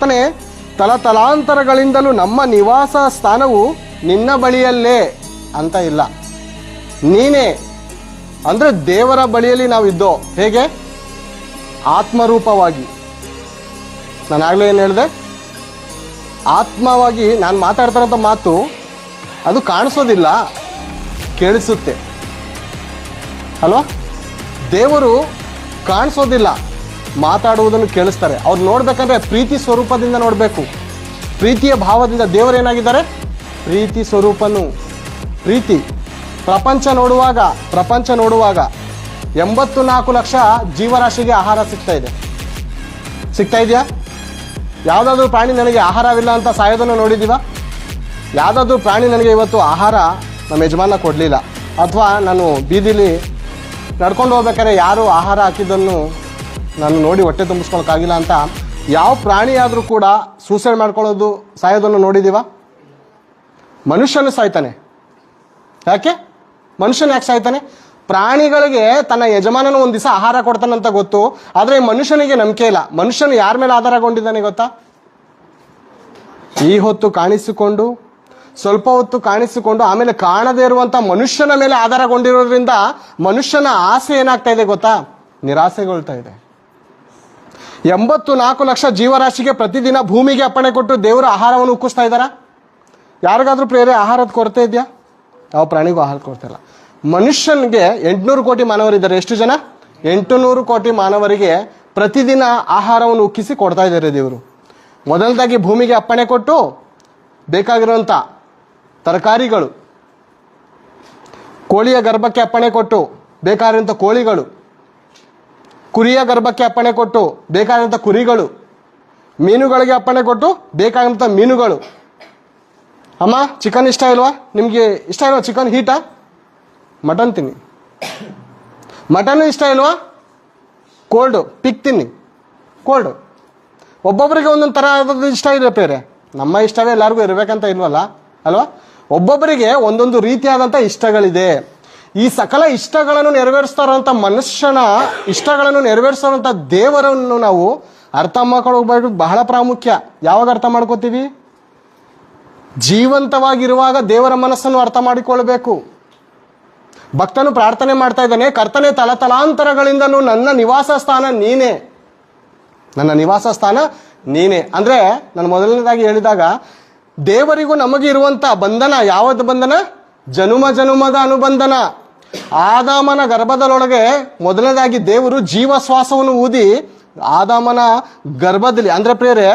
ಹೇಳ್ತಾನೆ, ತಲತಲಾಂತರಗಳಿಂದಲೂ ನಮ್ಮ ನಿವಾಸ ಸ್ಥಾನವು ನಿನ್ನ ಬಳಿಯಲ್ಲೇ ಅಂತ ಇಲ್ಲ, ನೀನೇ. ಅಂದರೆ ದೇವರ ಬಳಿಯಲ್ಲಿ ನಾವಿದ್ದೋ. ಹೇಗೆ? ಆತ್ಮರೂಪವಾಗಿ. ನಾನು ಆಗಲೇ ಏನು ಹೇಳಿದೆ? ಆತ್ಮವಾಗಿ ನಾನು ಮಾತಾಡ್ತಾರಂಥ ಮಾತು ಅದು ಕಾಣಿಸೋದಿಲ್ಲ, ಕೇಳಿಸುತ್ತೆ ಅಲ್ವಾ? ದೇವರು ಕಾಣಿಸೋದಿಲ್ಲ, ಮಾತಾಡುವುದನ್ನು ಕೇಳಿಸ್ತಾರೆ. ಅವ್ರು ನೋಡ್ಬೇಕಂದ್ರೆ ಪ್ರೀತಿ ಸ್ವರೂಪದಿಂದ ನೋಡಬೇಕು, ಪ್ರೀತಿಯ ಭಾವದಿಂದ. ದೇವರೇನಾಗಿದ್ದಾರೆ? ಪ್ರೀತಿ ಸ್ವರೂಪನು, ಪ್ರೀತಿ. ಪ್ರಪಂಚ ನೋಡುವಾಗ 84 ಲಕ್ಷ ಜೀವರಾಶಿಗೆ ಆಹಾರ ಸಿಗ್ತಾ ಇದೆಯಾ? ಯಾವುದಾದ್ರೂ ಪ್ರಾಣಿ ನನಗೆ ಆಹಾರವಿಲ್ಲ ಅಂತ ಸಾಯೋದನ್ನು ನೋಡಿದ್ದೀವ? ಯಾವುದಾದ್ರೂ ಪ್ರಾಣಿ ನನಗೆ ಇವತ್ತು ಆಹಾರ ನಮ್ಮ ಯಜಮಾನ ಕೊಡಲಿಲ್ಲ, ಅಥವಾ ನಾನು ಬೀದಿಲಿ ನಡ್ಕೊಂಡು ಹೋಗ್ಬೇಕಾದ್ರೆ ಯಾರು ಆಹಾರ ಹಾಕಿದ್ದನ್ನು ನಾನು ನೋಡಿ ಹೊಟ್ಟೆ ತುಂಬಿಸ್ಕೊಳಕ್ಕಾಗಿಲ್ಲ ಅಂತ ಯಾವ ಪ್ರಾಣಿಯಾದರೂ ಕೂಡ ಸೂಸೈಡ್ ಮಾಡ್ಕೊಳ್ಳೋದು, ಸಾಯೋದನ್ನು ನೋಡಿದ್ದೀವ? ಮನುಷ್ಯನು ಸಾಯ್ತಾನೆ. ಯಾಕೆ? ಮನುಷ್ಯನು ಯಾಕೆ ಸಾಯ್ತಾನೆ? ಪ್ರಾಣಿಗಳಿಗೆ ತನ್ನ ಯಜಮಾನನು ಒಂದು ದಿವಸ ಆಹಾರ ಕೊಡ್ತಾನಂತ ಗೊತ್ತು, ಆದರೆ ಮನುಷ್ಯನಿಗೆ ನಂಬಿಕೆ ಇಲ್ಲ. ಮನುಷ್ಯನು ಯಾರ ಮೇಲೆ ಆಧಾರಗೊಂಡಿದ್ದಾನೆ ಗೊತ್ತಾ? ಈ ಹೊತ್ತು ಕಾಣಿಸಿಕೊಂಡು, ಸ್ವಲ್ಪ ಹೊತ್ತು ಕಾಣಿಸಿಕೊಂಡು, ಆಮೇಲೆ ಕಾಣದೇ ಇರುವಂಥ ಮನುಷ್ಯನ ಮೇಲೆ ಆಧಾರಗೊಂಡಿರೋದ್ರಿಂದ ಮನುಷ್ಯನ ಆಸೆ ಏನಾಗ್ತಾ ಇದೆ ಗೊತ್ತಾ? ನಿರಾಸೆಗೊಳ್ತಾ ಇದೆ. 84 ಲಕ್ಷ ಜೀವರಾಶಿಗೆ ಪ್ರತಿದಿನ ಭೂಮಿಗೆ ಅಪ್ಪಣೆ ಕೊಟ್ಟು ದೇವರು ಆಹಾರವನ್ನು ಉಕ್ಕಿಸ್ತಾ ಇದ್ದಾರಾ? ಯಾರಿಗಾದ್ರೂ ಪ್ರೇರೆ ಆಹಾರದ ಕೊರತೆ ಇದೆಯಾ? ಯಾವ ಪ್ರಾಣಿಗೂ ಆಹಾರ ಕೊರತೆ ಇಲ್ಲ. ಮನುಷ್ಯನಿಗೆ 800 ಕೋಟಿ ಮಾನವರಿದ್ದಾರೆ. ಎಷ್ಟು ಜನ? 800 ಕೋಟಿ ಮಾನವರಿಗೆ ಪ್ರತಿದಿನ ಆಹಾರವನ್ನು ಉಕ್ಕಿಸಿ ಕೊಡ್ತಾ ಇದ್ದಾರೆ ದೇವರು. ಮೊದಲದಾಗಿ ಭೂಮಿಗೆ ಅಪ್ಪಣೆ ಕೊಟ್ಟು ಬೇಕಾಗಿರುವಂಥ ತರಕಾರಿಗಳು, ಕೋಳಿಯ ಗರ್ಭಕ್ಕೆ ಅಪ್ಪಣೆ ಕೊಟ್ಟು ಬೇಕಾಗಿರುವಂಥ ಕೋಳಿಗಳು, ಕುರಿಯ ಗರ್ಭಕ್ಕೆ ಅಪ್ಪಣೆ ಕೊಟ್ಟು ಬೇಕಾದಂಥ ಕುರಿಗಳು, ಮೀನುಗಳಿಗೆ ಅಪ್ಪಣೆ ಕೊಟ್ಟು ಬೇಕಾದಂಥ ಮೀನುಗಳು. ಅಮ್ಮ, ಚಿಕನ್ ಇಷ್ಟ ಇಲ್ವಾ ನಿಮಗೆ? ಇಷ್ಟ ಇಲ್ವಾ ಚಿಕನ್? ಹೀಟಾ? ಮಟನ್ ತಿನ್ನಿ. ಮಟನ್ ಇಷ್ಟ ಇಲ್ವಾ? ಕೋಲ್ಡು ಪಿಕ್ ತಿನ್ನಿ, ಕೋಲ್ಡು. ಒಬ್ಬೊಬ್ಬರಿಗೆ ಒಂದೊಂದು ಥರ ಇಷ್ಟ ಇದೆ ಬೇರೆ. ನಮ್ಮ ಇಷ್ಟವೇ ಎಲ್ಲರಿಗೂ ಇರಬೇಕಂತ ಇಲ್ವಲ್ಲ ಅಲ್ವಾ? ಒಬ್ಬೊಬ್ಬರಿಗೆ ಒಂದೊಂದು ರೀತಿಯಾದಂಥ ಇಷ್ಟಗಳಿದೆ. ಈ ಸಕಲ ಇಷ್ಟಗಳನ್ನು ನೆರವೇರಿಸ್ತಾ ಇರೋಂಥ ಮನುಷ್ಯನ ಇಷ್ಟಗಳನ್ನು ನೆರವೇರಿಸ್ತಾ ಇರೋಂಥ ದೇವರನ್ನು ನಾವು ಅರ್ಥ ಮಾಡ್ಕೊಳ್ಳೋದು ಬಹಳ ಪ್ರಾಮುಖ್ಯ. ಯಾವಾಗ ಅರ್ಥ ಮಾಡ್ಕೋತೀವಿ? ಜೀವಂತವಾಗಿರುವಾಗ ದೇವರ ಮನಸ್ಸನ್ನು ಅರ್ಥ ಮಾಡಿಕೊಳ್ಬೇಕು. ಭಕ್ತನು ಪ್ರಾರ್ಥನೆ ಮಾಡ್ತಾ ಇದ್ದಾನೆ, ಕರ್ತನೆ ತಲತಲಾಂತರಗಳಿಂದನೂ ನನ್ನ ನಿವಾಸ ಸ್ಥಾನ ನೀನೇ, ನನ್ನ ನಿವಾಸ ಸ್ಥಾನ ನೀನೇ. ಅಂದರೆ ನಾನು ಮೊದಲನೇದಾಗಿ ಹೇಳಿದಾಗ ದೇವರಿಗೂ ನಮಗೆ ಇರುವಂಥ ಬಂಧನ ಯಾವುದು ಬಂಧನ? ಜನುಮದ ಅನುಬಂಧನ. ಆದಾಮನ ಗರ್ಭದೊಳಗೆ ಮೊದಲನೇದಾಗಿ ದೇವರು ಜೀವಶ್ವಾಸವನ್ನು ಊದಿ ಆದಾಮನ ಗರ್ಭದಲ್ಲಿ, ಅಂದರೆ ಪ್ರೇರೆ